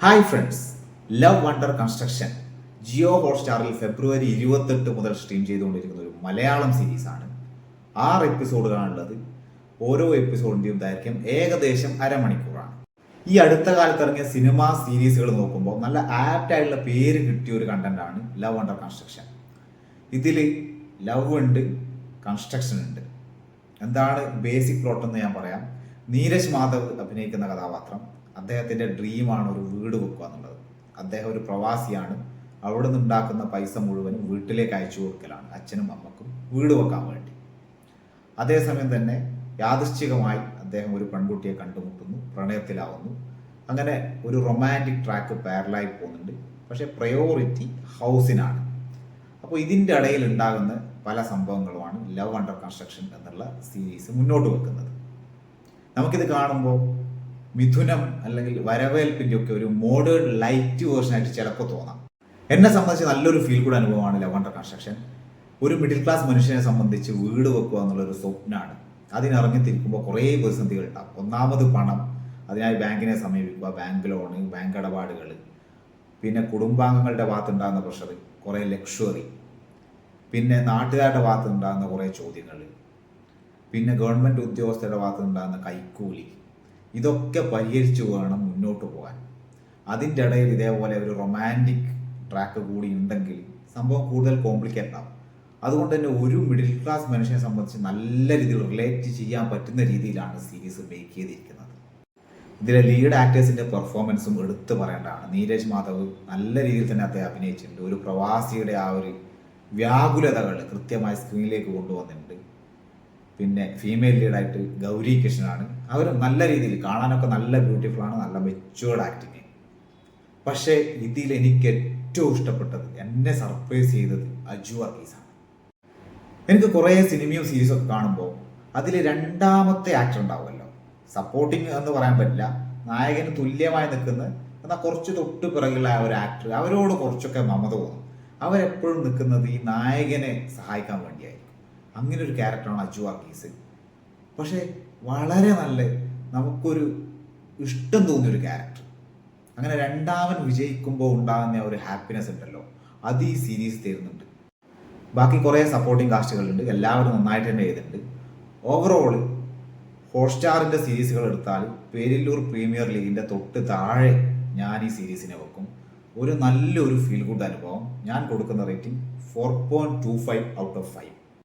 Hi friends, love wonder construction Jio ഹോട്ട്സ്റ്റാറിൽ February 28 മുതൽ stream ചെയ്തുകൊണ്ടിരിക്കുന്ന ഒരു മലയാളം സീരീസാണ്. 6 എപ്പിസോഡുകളാണുള്ളത്. ഓരോ എപ്പിസോഡിൻ്റെയും ദൈർഘ്യം ഏകദേശം അരമണിക്കൂറാണ്. ഈ അടുത്ത കാലത്ത് ഇറങ്ങിയ സിനിമാ സീരീസുകൾ നോക്കുമ്പോൾ നല്ല ആപ്റ്റായിട്ടുള്ള പേര് കിട്ടിയ ഒരു കണ്ടന്റാണ് ലവ് വണ്ടർ കൺസ്ട്രക്ഷൻ. ഇതിൽ ലവ് ഉണ്ട്, കൺസ്ട്രക്ഷൻ ഉണ്ട്. എന്താണ് ബേസിക് പ്ലോട്ട് എന്ന് ഞാൻ പറയാം. നീരജ് മാധവ് അഭിനയിക്കുന്ന കഥാപാത്രം, അദ്ദേഹത്തിൻ്റെ ഡ്രീമാണ് ഒരു വീട് വെക്കുക എന്നുള്ളത്. അദ്ദേഹം ഒരു പ്രവാസിയാണ്. അവിടെ നിന്ന് ഉണ്ടാക്കുന്ന പൈസ മുഴുവനും വീട്ടിലേക്ക് അയച്ചു കൊടുക്കലാണ്, അച്ഛനും അമ്മക്കും വീട് വെക്കാൻ വേണ്ടി. അതേസമയം തന്നെ യാദൃശ്ചികമായി അദ്ദേഹം ഒരു പെൺകുട്ടിയെ കണ്ടുമുട്ടുന്നു, പ്രണയത്തിലാവുന്നു. അങ്ങനെ ഒരു റൊമാൻറ്റിക് ട്രാക്ക് പാരലായി പോകുന്നുണ്ട്. പക്ഷേ പ്രയോറിറ്റി ഹൗസിനാണ്. അപ്പോൾ ഇതിൻ്റെ ഇടയിൽ ഉണ്ടാകുന്ന പല സംഭവങ്ങളുമാണ് ലവ് അണ്ടർ കൺസ്ട്രക്ഷൻ എന്നുള്ള സീരീസ് മുന്നോട്ട് വെക്കുന്നത്. നമുക്കിത് കാണുമ്പോൾ മിഥുനം അല്ലെങ്കിൽ വരവേൽപ്പിൻ്റെ ഒക്കെ ഒരു മോഡേൺ ലൈറ്റ് വേർഷനായിട്ട് ചിലപ്പോൾ തോന്നാം. എന്നെ സംബന്ധിച്ച് നല്ലൊരു ഫീൽ ഗുഡ് അനുഭവമാണ് ലവ് അണ്ടർ കൺസ്ട്രക്ഷൻ. ഒരു മിഡിൽ ക്ലാസ് മനുഷ്യനെ സംബന്ധിച്ച് വീട് വെക്കുക എന്നുള്ളൊരു സ്വപ്നമാണ്. അതിനിറങ്ങിത്തിരിക്കുമ്പോൾ കുറേ പ്രതിസന്ധികൾ ഉണ്ടാകും. ഒന്നാമത് പണം, അതിനായി ബാങ്കിനെ സമീപിക്കുക, ബാങ്ക് ലോണ്, ബാങ്ക് ഇടപാടുകൾ, പിന്നെ കുടുംബാംഗങ്ങളുടെ ഭാഗത്തുണ്ടാകുന്ന പ്രഷർ, കുറേ ലക്ഷറി, പിന്നെ നാട്ടുകാരുടെ ഭാഗത്തുണ്ടാകുന്ന കുറേ ചോദ്യങ്ങൾ, പിന്നെ ഗവൺമെൻറ് ഉദ്യോഗസ്ഥരുടെ ഭാഗത്തുണ്ടാകുന്ന കൈക്കൂലി. ഇതൊക്കെ പരിഹരിച്ചു വേണം മുന്നോട്ട് പോകാൻ. അതിൻ്റെ ഇടയിൽ ഇതേപോലെ ഒരു റൊമാൻറ്റിക് ട്രാക്ക് കൂടി ഉണ്ടെങ്കിൽ സംഭവം കൂടുതൽ കോംപ്ലിക്കേറ്റഡ് ആവും. അതുകൊണ്ട് തന്നെ ഒരു മിഡിൽ ക്ലാസ് മനുഷ്യനെ സംബന്ധിച്ച് നല്ല രീതിയിൽ റിലേറ്റ് ചെയ്യാൻ പറ്റുന്ന രീതിയിലാണ് സീരീസ് മേക്ക് ചെയ്തിരിക്കുന്നത്. ഇതിലെ ലീഡ് ആക്ടേഴ്സിൻ്റെ പെർഫോമൻസും എടുത്തു പറയേണ്ടതാണ്. നീരജ് മാധവ് നല്ല രീതിയിൽ തന്നെ അദ്ദേഹം അഭിനയിച്ചിട്ടുണ്ട്. ഒരു പ്രവാസിയുടെ ആ ഒരു വ്യാകുലതകൾ കൃത്യമായി സ്ക്രീനിലേക്ക് കൊണ്ടുവന്നിട്ടുണ്ട്. പിന്നെ ഫീമെയിൽ ലീഡായിട്ട് ഗൗരി കൃഷ്ണനാണ്. അവർ നല്ല രീതിയിൽ കാണാനൊക്കെ നല്ല ബ്യൂട്ടിഫുൾ ആണ്, നല്ല മെച്ചുവേർഡ് ആക്ടിങ്. പക്ഷേ ഇതിൽ എനിക്ക് ഏറ്റവും ഇഷ്ടപ്പെട്ടത്, എന്നെ സർപ്രൈസ് ചെയ്തത് അജു വർഗീസാണ്. എനിക്ക് കുറേ സിനിമയും സീരീസൊക്കെ കാണുമ്പോൾ അതിൽ രണ്ടാമത്തെ ആക്ടർ ഉണ്ടാവുമല്ലോ, സപ്പോർട്ടിങ് എന്ന് പറയാൻ പറ്റില്ല, നായകന് തുല്യമായി നിൽക്കുന്ന എന്നാൽ കുറച്ച് തൊട്ട് പിറകിലുള്ള ആ ഒരു ആക്ടർ, അവരോട് കുറച്ചൊക്കെ മമത തോന്നും. അവരെപ്പോഴും നിൽക്കുന്നത് ഈ നായകനെ സഹായിക്കാൻ വേണ്ടിയായിരിക്കും. അങ്ങനെ ഒരു ക്യാരക്ടറാണ് അജു വർഗീസ്. പക്ഷേ വളരെ നല്ല, നമുക്കൊരു ഇഷ്ടം തോന്നിയൊരു ക്യാരക്ടർ. അങ്ങനെ രണ്ടാമൻ വിജയിക്കുമ്പോൾ ഉണ്ടാകുന്ന ഒരു ഹാപ്പിനെസ് ഉണ്ടല്ലോ, അത് ഈ സീരീസ് തരുന്നുണ്ട്. ബാക്കി കുറേ സപ്പോർട്ടിങ് കാസ്റ്റുകളുണ്ട്, എല്ലാവരും നന്നായിട്ട് തന്നെ ചെയ്തിട്ടുണ്ട്. ഓവറോൾ ഹോട്ട്സ്റ്റാറിൻ്റെ സീരീസുകൾ എടുത്താൽ പേരില്ലൂർ പ്രീമിയർ ലീഗിൻ്റെ തൊട്ട് താഴെ ഞാൻ ഈ സീരീസിനെ വെക്കും. ഒരു നല്ലൊരു ഫീൽ ഗുഡ് അനുഭവം. ഞാൻ കൊടുക്കുന്ന റേറ്റിംഗ് 4.25 ഔട്ട് ഓഫ് 5.